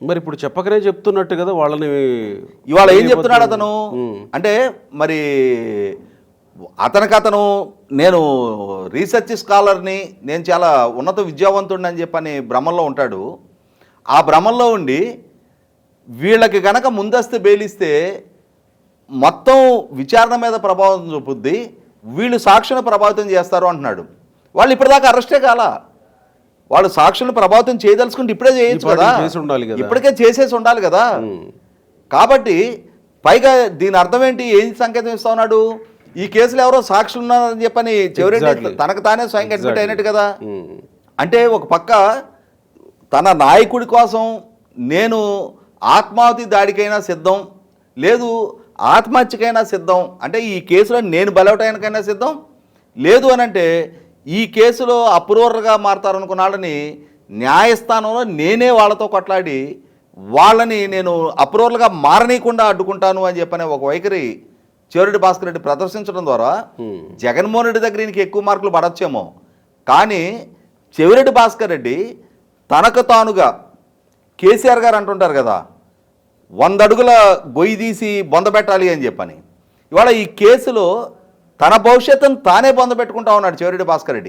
మరి ఇప్పుడు చెప్పకనే చెప్తున్నట్టు కదా వాళ్ళని. ఇవాళ ఏం చెప్తున్నాడు అతను అంటే మరి అతను నేను రీసెర్చ్ స్కాలర్ని, నేను చాలా ఉన్నత విద్యావంతుడిని అని చెప్పని భ్రమంలో ఉంటాడు. ఆ భ్రమంలో ఉండి వీళ్ళకి గనక ముందస్తు బెయిలిస్తే మొత్తం విచారణ మీద ప్రభావం చూపుద్ది, వీళ్ళు సాక్షులను ప్రభావితం చేస్తారు అంటున్నాడు. వాళ్ళు ఇప్పటిదాకా అరెస్టే కాలా, వాళ్ళు సాక్షులను ప్రభావితం చేయదలుచుకుంటే ఇప్పుడే చేయొచ్చు కదా, ఇప్పటికే చేసేసి ఉండాలి కదా. కాబట్టి పైగా దీని అర్థం ఏంటి, ఏం సంకేతం ఇస్తా ఉన్నాడు, ఈ కేసులో ఎవరో సాక్షులు ఉన్నారని చెప్పని చివరెడ్డి తనకు తానే స్వయంగా అడ్మిట్ అయినట్టు కదా. అంటే ఒక పక్క తన నాయకుడి కోసం నేను ఆత్మాహుతి దాడికైనా సిద్ధం, లేదు ఆత్మహత్యకైనా సిద్ధం, అంటే ఈ కేసులో నేను బలవటానికైనా సిద్ధం, లేదు అని అంటే ఈ కేసులో అప్రూవర్గా మారతారనుకున్న వాళ్ళని న్యాయస్థానంలో నేనే వాళ్ళతో కొట్లాడి వాళ్ళని నేను అప్రూవర్గా మారనీయకుండా అడ్డుకుంటాను అని చెప్పనే ఒక వైఖరి చెవిరెడ్డి భాస్కర్ రెడ్డి ప్రదర్శించడం ద్వారా జగన్మోహన్ రెడ్డి దగ్గర ఈయనకి ఎక్కువ మార్కులు పడచ్చేమో, కానీ చెవిరెడ్డి భాస్కర్ రెడ్డి తనకు తానుగా కేసీఆర్ గారు అంటుంటారు కదా 100 అడుగుల గొయ్యి తీసి బొందబెట్టాలి అని చెప్పని, ఇవాళ ఈ కేసులో తన భవిష్యత్తును తానే బొందబెట్టుకుంటా ఉన్నాడు చెవిరెడ్డి భాస్కర్ రెడ్డి.